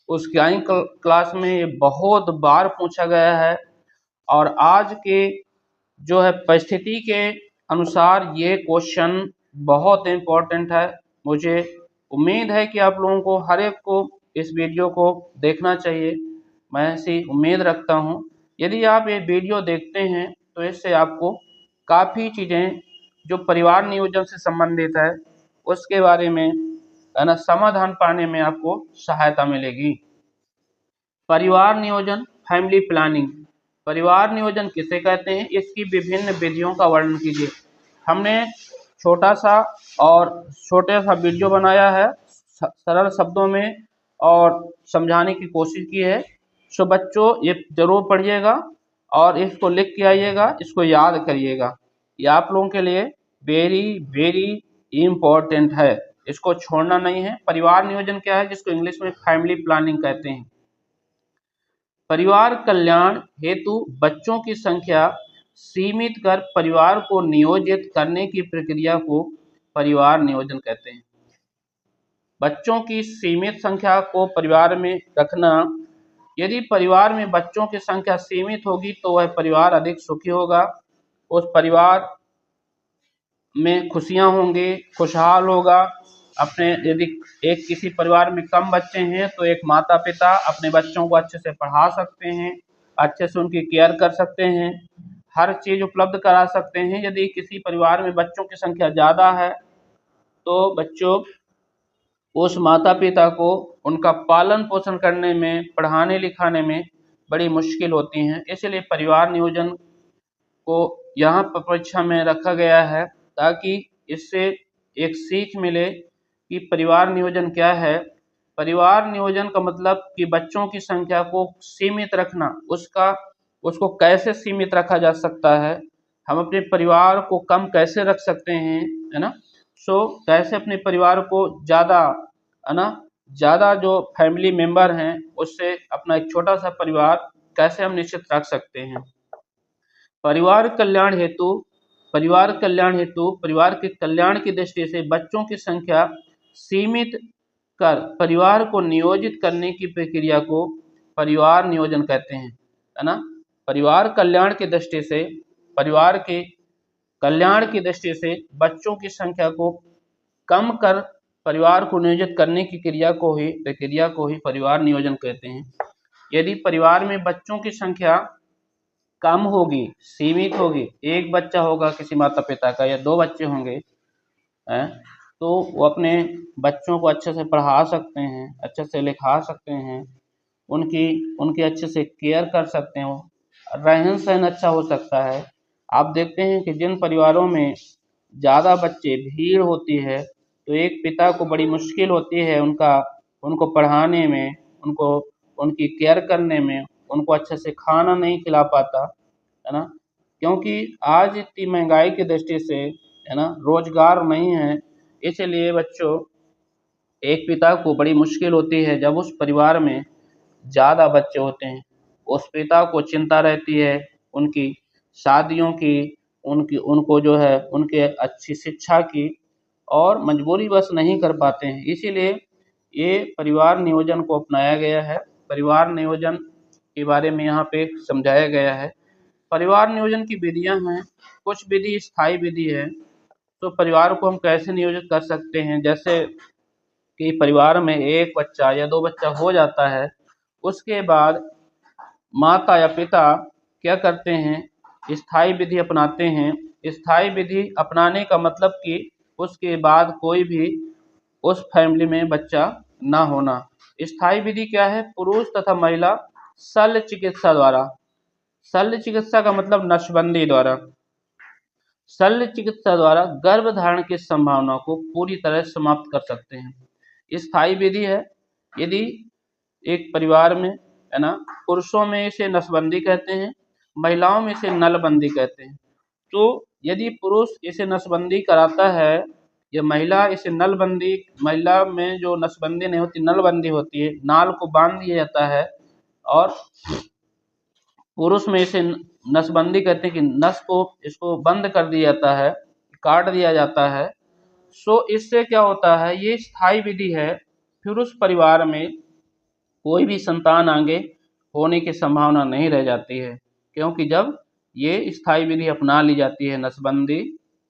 उसकी 8 क्लास में ये बहुत बार पूछा गया है। और आज के जो है परिस्थिति के अनुसार ये क्वेश्चन बहुत इम्पोर्टेंट है। मुझे उम्मीद है कि आप लोगों को हर एक को इस वीडियो को देखना चाहिए, मैं ऐसी उम्मीद रखता हूँ। यदि आप ये वीडियो देखते हैं तो इससे आपको काफ़ी चीज़ें जो परिवार नियोजन से संबंधित है उसके बारे में है ना समाधान पाने में आपको सहायता मिलेगी। परिवार नियोजन, फैमिली प्लानिंग। परिवार नियोजन किसे कहते हैं, इसकी विभिन्न विधियों का वर्णन कीजिए। हमने छोटे सा वीडियो बनाया है सरल शब्दों में और समझाने की कोशिश की है। सो बच्चों ये जरूर पढ़िएगा और इसको लिख के आइएगा, इसको याद करिएगा। ये आप लोगों के लिए वेरी वेरी इम्पोर्टेंट है, इसको छोड़ना नहीं है। परिवार नियोजन क्या है, जिसको इंग्लिश में फैमिली प्लानिंग कहते हैं। परिवार कल्याण हेतु बच्चों की संख्या सीमित कर परिवार को नियोजित करने की प्रक्रिया को परिवार नियोजन कहते हैं। बच्चों की सीमित संख्या को परिवार में रखना। यदि परिवार में बच्चों की संख्या सीमित होगी तो वह परिवार अधिक सुखी होगा। उस परिवार में खुशियाँ होंगी, खुशहाल होगा। अपने यदि एक किसी परिवार में कम बच्चे हैं तो एक माता पिता अपने बच्चों को अच्छे से पढ़ा सकते हैं, अच्छे से उनकी केयर कर सकते हैं, हर चीज़ उपलब्ध करा सकते हैं। यदि किसी परिवार में बच्चों की संख्या ज़्यादा है तो बच्चों उस माता पिता को उनका पालन पोषण करने में, पढ़ाने लिखाने में बड़ी मुश्किल होती हैं। इसलिए परिवार नियोजन को यहाँ पर परीक्षा में रखा गया है ताकि इससे एक सीख मिले कि परिवार नियोजन क्या है। परिवार नियोजन का मतलब कि बच्चों की संख्या को सीमित रखना, उसको कैसे सीमित रखा जा सकता है, हम अपने परिवार को कम कैसे रख सकते हैं, है ना। कैसे अपने परिवार को ज़्यादा, है ना, ज़्यादा जो फैमिली मेंबर हैं उससे अपना एक छोटा सा परिवार कैसे हम निश्चित रख सकते हैं। परिवार कल्याण हेतु परिवार के कल्याण की दृष्टि से बच्चों की संख्या सीमित कर परिवार को नियोजित करने की प्रक्रिया को परिवार नियोजन कहते हैं, है ना। परिवार कल्याण की दृष्टि से, परिवार के कल्याण की दृष्टि से बच्चों की संख्या को कम कर परिवार को नियोजित करने की प्रक्रिया को ही परिवार नियोजन कहते हैं। यदि परिवार में बच्चों की संख्या कम होगी, सीमित होगी, एक बच्चा होगा किसी माता पिता का या 2 बच्चे होंगे, हैं, तो वो अपने बच्चों को अच्छे से पढ़ा सकते हैं, अच्छे से लिखा सकते हैं, उनकी अच्छे से केयर कर सकते हैं, रहन सहन अच्छा हो सकता है। आप देखते हैं कि जिन परिवारों में ज़्यादा बच्चे, भीड़ होती है, तो एक पिता को बड़ी मुश्किल होती है उनको पढ़ाने में, उनकी केयर करने में, उनको अच्छे से खाना नहीं खिला पाता, है ना। क्योंकि आज इतनी महंगाई की दृष्टि से, है ना, रोजगार नहीं है, इसलिए बच्चों एक पिता को बड़ी मुश्किल होती है जब उस परिवार में ज़्यादा बच्चे होते हैं। उस पिता को चिंता रहती है उनकी शादियों की, उनको जो है उनके अच्छी शिक्षा की, और मजबूरीवश नहीं कर पाते हैं। इसीलिए ये परिवार नियोजन को अपनाया गया है। परिवार नियोजन के बारे में यहाँ पे समझाया गया है। परिवार नियोजन की विधियाँ हैं, कुछ विधि स्थायी विधि है। तो परिवार को हम कैसे नियोजित कर सकते हैं, जैसे कि परिवार में एक बच्चा या 2 बच्चा हो जाता है, उसके बाद माता या पिता क्या करते हैं, स्थायी विधि अपनाते हैं। स्थायी विधि अपनाने का मतलब कि उसके बाद कोई भी उस फैमिली में बच्चा ना होना। स्थायी विधि क्या है, पुरुष तथा महिला शल्य चिकित्सा द्वारा, शल्य चिकित्सा का मतलब नसबंदी द्वारा, शल्य चिकित्सा द्वारा गर्भधारण की संभावना को पूरी तरह समाप्त कर सकते हैं। स्थायी विधि है। यदि एक परिवार में, है ना, पुरुषों में इसे नसबंदी कहते हैं, महिलाओं में इसे नलबंदी कहते हैं। तो यदि पुरुष इसे नसबंदी कराता है या महिला इसे नलबंदी, महिला में जो नसबंदी नहीं होती, नलबंदी होती है, नाल को बांध दिया जाता है, और पुरुष में इसे नसबंदी कहते हैं कि नस को इसको बंद कर दिया जाता है, काट दिया जाता है। इससे क्या होता है, ये स्थायी विधि है। फिर उस परिवार में कोई भी संतान आगे होने की संभावना नहीं रह जाती है, क्योंकि जब ये स्थायी विधि अपना ली जाती है नसबंदी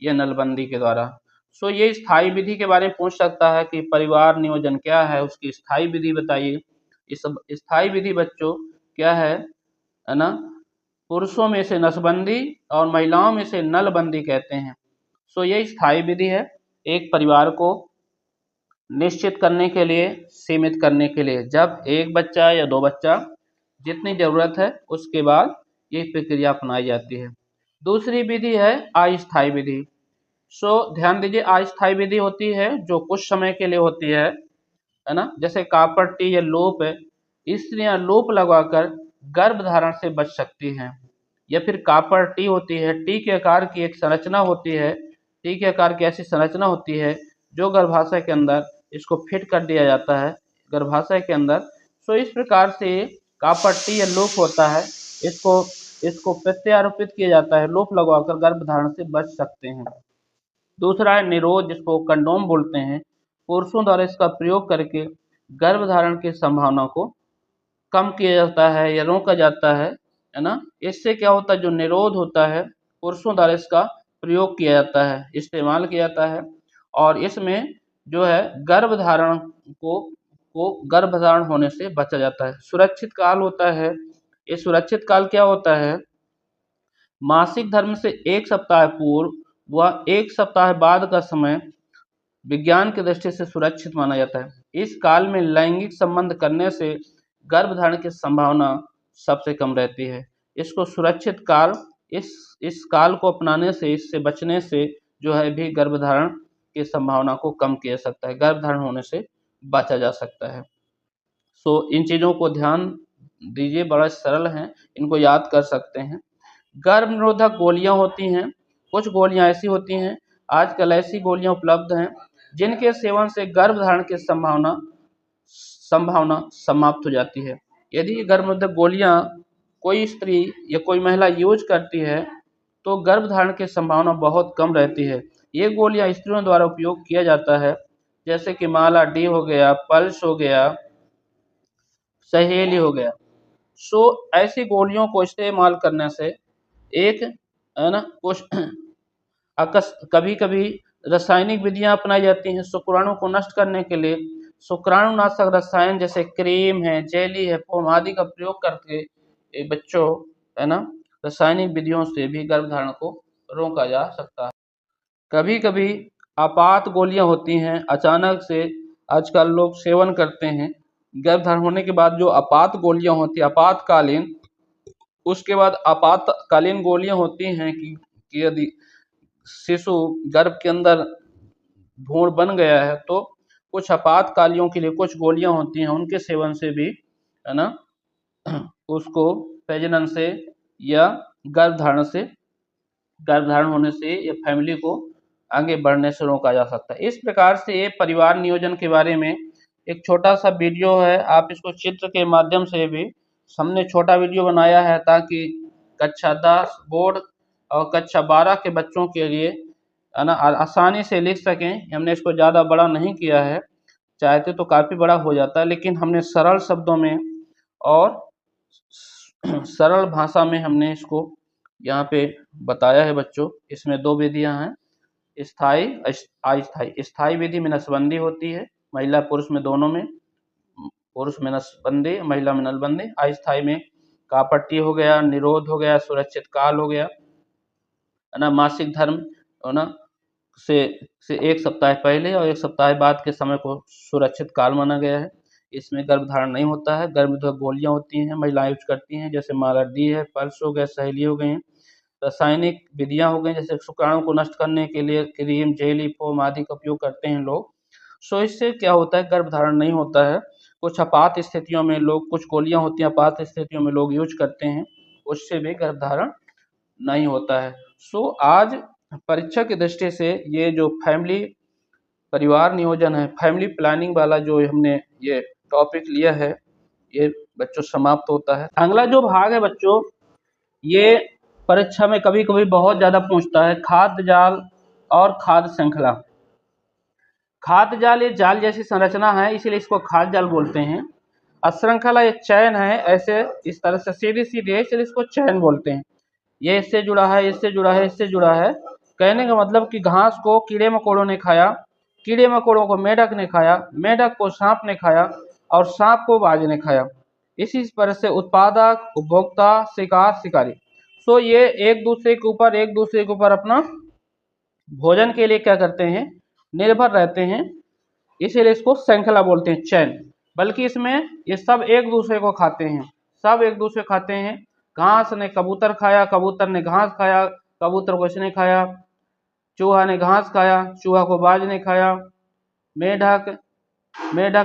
या नलबंदी के द्वारा। ये स्थायी विधि के बारे में पूछ सकता है कि परिवार नियोजन क्या है, उसकी स्थायी विधि बताइए। इस स्थायी विधि बच्चों क्या है ना, पुरुषों में से नसबंदी और महिलाओं में से नलबंदी कहते हैं। ये स्थायी विधि है, एक परिवार को निश्चित करने के लिए, सीमित करने के लिए, जब एक बच्चा या 2 बच्चा, जितनी ज़रूरत है उसके बाद ये प्रक्रिया अपनाई जाती है। दूसरी विधि है अस्थायी विधि। ध्यान दीजिए, अस्थायी विधि होती है जो कुछ समय के लिए होती है ना, जैसे कॉपर टी या लोप है। स्त्रियां लोप लगवाकर गर्भधारण से बच सकती हैं। या फिर कॉपर टी होती है, टी के आकार की एक संरचना होती है, टी के आकार की ऐसी संरचना होती है जो गर्भाशय के अंदर इसको फिट कर दिया जाता है गर्भाशय के अंदर। इस प्रकार से कॉपर टी या लोप होता है, इसको प्रत्यारोपित किया जाता है, लोप लगवाकर गर्भधारण से बच सकते हैं। दूसरा है निरोध, जिसको कंडोम बोलते हैं। पुरुषों द्वारा इसका प्रयोग करके गर्भधारण की संभावना को कम किया जाता है या रोका जाता है ना। इससे क्या होता है, जो निरोध होता है पुरुषों द्वारा इसका प्रयोग किया जाता है, इस्तेमाल किया जाता है। और इसमें जो है गर्भधारण गर्भधारण होने से बचा जाता है। सुरक्षित काल होता है, ये सुरक्षित काल क्या होता है? मासिक धर्म से 1 सप्ताह पूर्व व 1 सप्ताह बाद का समय विज्ञान की दृष्टि से सुरक्षित माना जाता है। इस काल में लैंगिक संबंध करने से गर्भधारण की संभावना सबसे कम रहती है। इसको सुरक्षित काल, इस काल को अपनाने से, इससे बचने से जो है भी गर्भधारण की संभावना को कम किया जा सकता है, गर्भधारण होने से बचा जा सकता है। सो इन चीज़ों को ध्यान दीजिए, बड़ा सरल हैं, इनको याद कर सकते हैं। गर्भ निरोधक गोलियां होती हैं, कुछ गोलियां ऐसी होती हैं, आजकल ऐसी गोलियां उपलब्ध हैं जिनके सेवन से गर्भधारण की संभावना समाप्त हो जाती है। यदि गर्भ निरोधक गोलियां कोई स्त्री या कोई महिला यूज करती है तो गर्भधारण की संभावना बहुत कम रहती है। ये गोलियां स्त्रियों द्वारा उपयोग किया जाता है, जैसे कि माला डी हो गया, पल्स हो गया, सहेली हो गया। सो ऐसी गोलियों को इस्तेमाल करने से एक है ना कुछ कभी कभी रासायनिक विधियां अपनाई जाती हैं शुक्राणु को नष्ट करने के लिए। शुक्राणुनाशक रसायन जैसे क्रीम है, जेली है, फोम आदि का प्रयोग करके बच्चों है ना रासायनिक विधियों से भी गर्भधारण को रोका जा सकता है। कभी कभी आपात गोलियां होती हैं, अचानक से आजकल लोग सेवन करते हैं। गर्भधारण होने के बाद जो आपात गोलियां होती हैं, आपातकालीन, उसके बाद आपातकालीन गोलियां होती हैं कि यदि शिशु गर्भ के अंदर भ्रूण बन गया है तो कुछ आपातकालियों के लिए कुछ गोलियां होती हैं, उनके सेवन से भी है ना उसको प्रजनन से या गर्भधारण होने से या फैमिली को आगे बढ़ने से रोका जा सकता है। इस प्रकार से ये परिवार नियोजन के बारे में एक छोटा सा वीडियो है, आप इसको चित्र के माध्यम से भी हमने छोटा वीडियो बनाया है ताकि कक्षा 10 बोर्ड और कक्षा 12 के बच्चों के लिए है ना आसानी से लिख सकें। हमने इसको ज़्यादा बड़ा नहीं किया है, चाहते तो काफ़ी बड़ा हो जाता है, लेकिन हमने सरल शब्दों में और सरल भाषा में हमने इसको यहाँ पे बताया है बच्चों। इसमें 2 विधियाँ हैं, स्थायी अस्थायी। स्थायी विधि में नसबंदी होती है, महिला पुरुष में दोनों में, पुरुष में नसबंदी, महिला में नसबंदी। अस्थायी में कापट्टी हो गया, निरोध हो गया, सुरक्षित काल हो गया, है ना मासिक धर्म है ना से 1 सप्ताह पहले और 1 सप्ताह बाद के समय को सुरक्षित काल माना गया है। इसमें गर्भधारण नहीं होता है। गर्भ निरोधक गोलियां होती हैं, महिलाएं यूज करती हैं, जैसे माला डी है, पल्स हो गया, सहेली हो गई। रासायनिक विधियां हो गई, जैसे शुक्राणु को नष्ट करने के लिए क्रीम, जेली, फोम आदि का उपयोग करते हैं लोग। सो इससे क्या होता है, गर्भधारण नहीं होता है। कुछ आपात स्थितियों में लोग, कुछ गोलियां होती हैं आपात स्थितियों में लोग यूज करते हैं, उससे भी गर्भधारण नहीं होता है। सो आज परीक्षा की दृष्टि से ये जो फैमिली परिवार नियोजन है, फैमिली प्लानिंग वाला जो हमने ये टॉपिक लिया है, ये बच्चों समाप्त होता है। अगला जो भाग है बच्चों, ये परीक्षा में कभी कभी बहुत ज़्यादा पूछता है, खाद्य जाल और खाद्य श्रृंखला। खाद्य जाल ये जाल जैसी संरचना है, इसीलिए इसको खाद्य जाल बोलते हैं। श्रृंखला एक चैन है, ऐसे इस तरह से सीधी सीधी है, इसलिए इसको चैन बोलते हैं। ये इससे जुड़ा है, इससे जुड़ा है, इससे जुड़ा है। कहने का मतलब कि घास को कीड़े मकोड़ों ने खाया, कीड़े मकोड़ों को मेढक ने खाया, मेढक को सांप ने खाया और सांप को बाज ने खाया। इसी तरह से उत्पादक, उपभोक्ता, शिकार, शिकारी। सो ये एक दूसरे के ऊपर अपना भोजन के लिए क्या करते हैं, निर्भर रहते हैं, इसीलिए इसको श्रृंखला बोलते हैं, चैन। बल्कि इसमें ये सब एक दूसरे को खाते हैं, सब एक दूसरे खाते हैं। घास ने कबूतर खाया, कबूतर ने घास खाया, कबूतर को इसने खाया। चूहा ने घास खाया, चूहा को बाज ने खाया। मेढक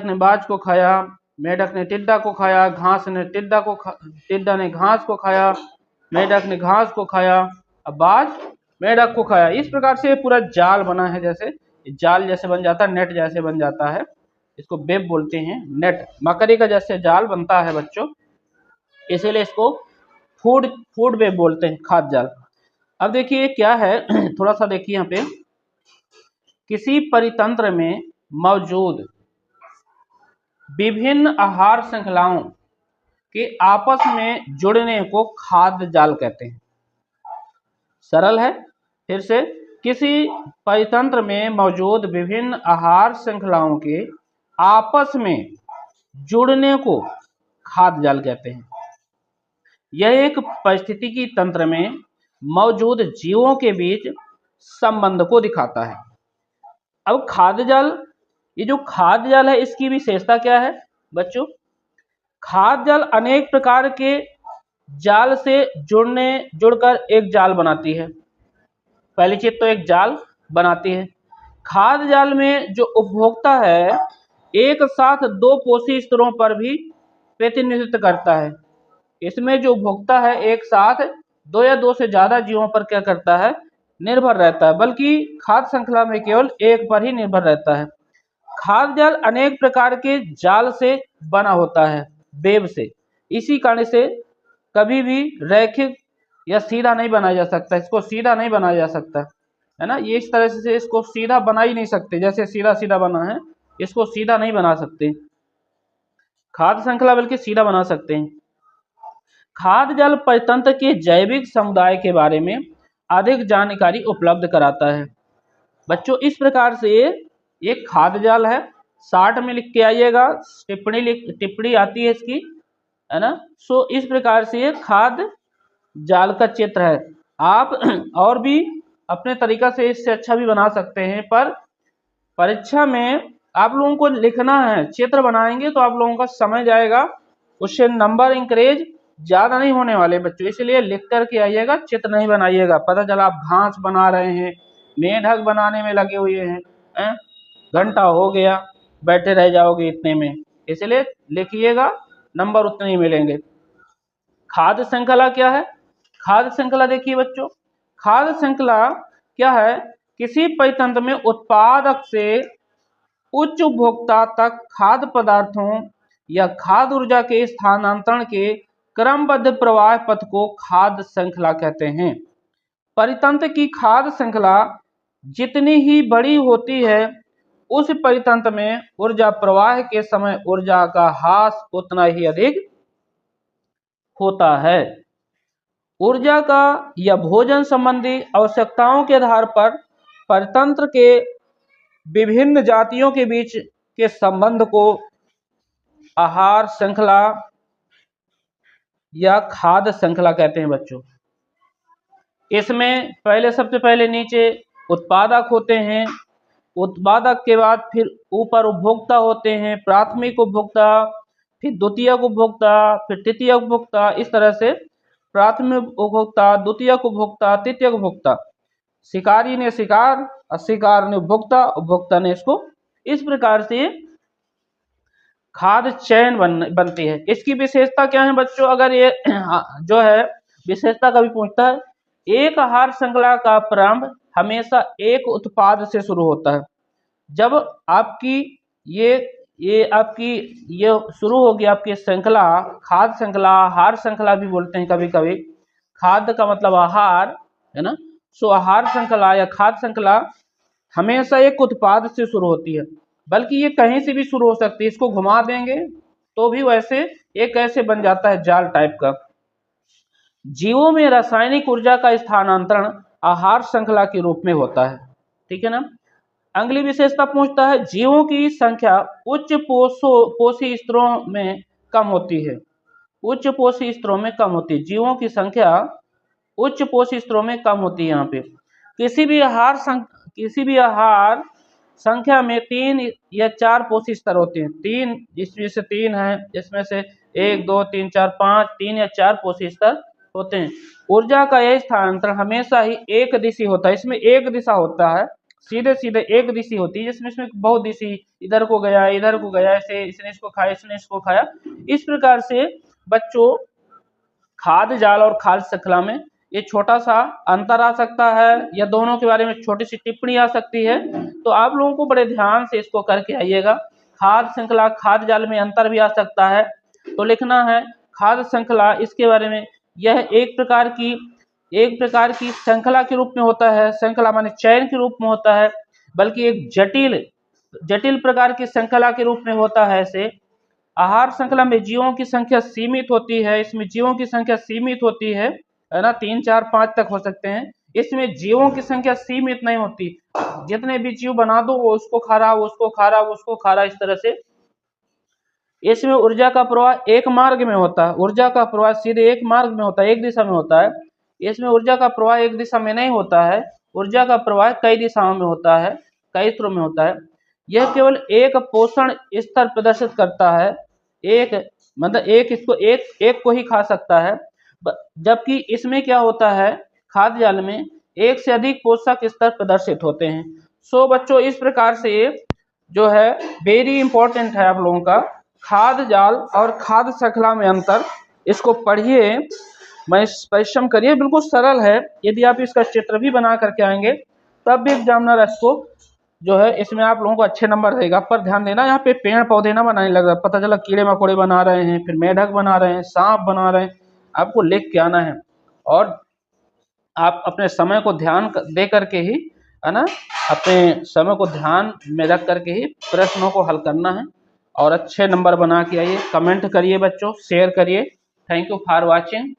ने बाज को खाया, मेढक ने टिड्डा को खाया, घास ने टिड्डा ने घास को खाया, मेढक ने घास को खाया, अब बाज मेढक को खाया। इस प्रकार से पूरा जाल बना है, जैसे जाल जैसे बन जाता है, नेट जैसे बन जाता है, इसको वेब बोलते हैं। नेट मकड़ी का जैसे जाल बनता है बच्चों, इसीलिए इसको फूड वेब बोलते हैं, खाद्य जाल। अब देखिए क्या है थोड़ा सा देखिए यहाँ पे, किसी परितंत्र में मौजूद विभिन्न आहार श्रृंखलाओं के आपस में जुड़ने को खाद्य जाल कहते हैं। सरल है, फिर से, किसी परितंत्र में मौजूद विभिन्न आहार श्रृंखलाओं के आपस में जुड़ने को खाद्य जाल कहते हैं। यह एक पारिस्थितिकी तंत्र में मौजूद जीवों के बीच संबंध को दिखाता है। अब खाद्य जाल, ये जो खाद्य जाल है इसकी विशेषता क्या है बच्चों? खाद्य जाल अनेक प्रकार के जाल से जुड़कर एक जाल बनाती है। पहली चीज तो एक जाल बनाती है। खाद्य जाल में जो उपभोक्ता है एक साथ दो पोषी स्तरों पर भी प्रतिनिधित्व करता है। इसमें जो उपभोक्ता है एक साथ दो या दो से ज्यादा जीवों पर क्या करता है? निर्भर रहता है, बल्कि खाद्य श्रृंखला में केवल एक पर ही निर्भर रहता है। खाद्य जाल अनेक प्रकार के जाल से बना होता है, वेब से। इसी कारण से कभी भी रैखिक या सीधा नहीं बनाया जा सकता, इसको सीधा नहीं बनाया जा सकता है ना। ये इस तरह से इसको सीधा बना ही नहीं सकते, जैसे सीधा सीधा बना है इसको सीधा नहीं बना सकते खाद्य श्रृंखला, बल्कि सीधा बना सकते हैं। खाद्य जाल परितंत्र के जैविक समुदाय के बारे में अधिक जानकारी उपलब्ध कराता है। बच्चों इस प्रकार से एक खाद्य जाल है, 60 में लिख के आइएगा, टिप्पणी आती है इसकी, है ना। सो इस प्रकार से ये खाद्य जाल का चित्र है। आप और भी अपने तरीका से इससे अच्छा भी बना सकते हैं, पर परीक्षा में आप लोगों को लिखना है। चित्र बनाएंगे तो आप लोगों का समय जाएगा, उससे नंबर इंक्रीज ज्यादा नहीं होने वाले बच्चों, इसलिए लिख करके आइएगा, चित्र नहीं बनाइएगा। पता चला आप घास बना रहे हैं, मेढक बनाने में लगे हुए हैं, घंटा हो गया, बैठे रह जाओगे इतने में, इसलिए लिखिएगा, नंबर उतने ही मिलेंगे। खाद्य श्रृंखला क्या है? खाद्य श्रृंखला देखिए बच्चों, खाद्य श्रृंखला क्या है? किसी परितंत्र में उत्पादक से उच्च उपभोक्ता तक खाद्य पदार्थों या खाद्य ऊर्जा के स्थानांतरण के क्रमबद्ध प्रवाह पथ को खाद्य श्रृंखला कहते हैं। परितंत्र की खाद्य श्रृंखला जितनी ही बड़ी होती है, उस परितंत्र में ऊर्जा प्रवाह के समय ऊर्जा का ह्रास उतना ही अधिक होता है। ऊर्जा का या भोजन संबंधी आवश्यकताओं के आधार पर परितंत्र के विभिन्न जातियों के बीच के संबंध को आहार श्रृंखला या खाद्य श्रृंखला कहते हैं बच्चों। इसमें सबसे पहले नीचे उत्पादक होते हैं, उत्पादक के बाद फिर ऊपर उपभोक्ता होते हैं, प्राथमिक उपभोक्ता, फिर द्वितीयक उपभोक्ता, फिर तृतीयक उपभोक्ता। इस तरह से प्राथमिक उपभोक्ता, द्वितीयक उपभोक्ता, तृतीयक उपभोक्ता। शिकारी ने शिकार और शिकार ने उपभोक्ता, उपभोक्ता ने इसको, इस प्रकार से खाद्य चयन बनती है। इसकी विशेषता क्या है बच्चों? अगर ये जो है विशेषता कभी पूछता है, एक आहार श्रृंखला का प्रारंभ हमेशा एक उत्पाद से शुरू होता है। जब आपकी ये आपकी ये शुरू होगी आपकी श्रृंखला, खाद्य श्रृंखला, आहार श्रृंखला भी बोलते हैं कभी कभी, खाद्य का मतलब आहार है ना। सो आहार श्रृंखला या खाद्य श्रृंखला हमेशा एक उत्पाद से शुरू होती है, बल्कि ये कहीं से भी शुरू हो सकती है। इसको घुमा देंगे तो भी वैसे एक ऐसे बन जाता है जाल टाइप का। जीवों में रासायनिक ऊर्जा का स्थानांतरण आहार श्रृंखला के रूप में होता है, ठीक है ना। अगली विशेषता पूछता है, जीवों की संख्या उच्च पोषी स्तरों में कम होती है। उच्च पोषी स्तरों में कम होती है, जीवों की संख्या उच्च पोषी स्तरों में कम होती है। यहाँ पे किसी भी आहार संख्या में 3 या 4 पोषी स्तर होते हैं। 3, जिसमें से 3 है, इसमें से 1 2 3 4 5, 3 या 4 पोषी स्तर होते हैं। ऊर्जा का यह स्थानांतरण हमेशा ही एक दिशी होता है। इसमें एक दिशा होता है, सीधे सीधे एक दिशी होती है, जिसमें इसमें बहुत दिशी, इधर को गया इधर को गया, ऐसे इसने इसको खाया इसने इसको खाया। इस प्रकार से बच्चों खाद्य जाल और खाद्य श्रृंखला में ये छोटा सा अंतर आ सकता है, या दोनों के बारे में छोटी सी टिप्पणी आ सकती है। तो आप लोगों को बड़े ध्यान से इसको करके आइएगा। खाद्य श्रृंखला खाद्य जाल में अंतर भी आ सकता है, तो लिखना है खाद्य श्रृंखला, इसके बारे में, यह एक प्रकार की श्रृंखला के रूप में होता है। श्रृंखला माने चयन के रूप में होता है, बल्कि एक जटिल प्रकार की श्रृंखला के रूप में होता है। ऐसे आहार श्रृंखला में जीवों की संख्या सीमित होती है, इसमें जीवों की संख्या सीमित होती है ना, 3 4 5 तक हो सकते हैं। इसमें जीवों की संख्या सीमित नहीं होती, जितने भी जीव बना दो वो उसको खा रहा, उसको खा रहा, उसको खा रहा, इस तरह से। इसमें ऊर्जा का प्रवाह एक मार्ग में होता है, ऊर्जा का प्रवाह सीधे एक मार्ग में होता है, एक दिशा में होता है। इसमें ऊर्जा का प्रवाह एक दिशा में नहीं होता है, ऊर्जा का प्रवाह कई दिशाओं में होता है, कई स्तरों में होता है। यह केवल एक पोषण स्तर प्रदर्शित करता है, एक मतलब एक इसको एक को ही खा सकता है, जबकि इसमें क्या होता है, खाद्य जाल में एक से अधिक पोषक स्तर प्रदर्शित होते हैं। सो बच्चों, इस प्रकार से जो है वेरी इंपॉर्टेंट है आप लोगों का खाद्य जाल और खाद्य श्रृंखला में अंतर, इसको पढ़िए, मैं परिश्रम करिए, बिल्कुल सरल है। यदि आप इसका चित्र भी बना करके आएंगे तब भी एग्जामिनर इसको जो है इसमें आप लोगों को अच्छे नंबर देगा। पर ध्यान देना, यहाँ पे पेड़ पौधे ना बनाने लग रहा, पता चला कीड़े मकोड़े बना रहे हैं, फिर मेढक बना रहे हैं, सांप बना रहे हैं, आपको लिख के आना है। और आप अपने समय को ध्यान दे करके ही, है ना, अपने समय को ध्यान में रख करके ही प्रश्नों को हल करना है और अच्छे नंबर बना के आइए। कमेंट करिए बच्चों, शेयर करिए। Thank you for watching.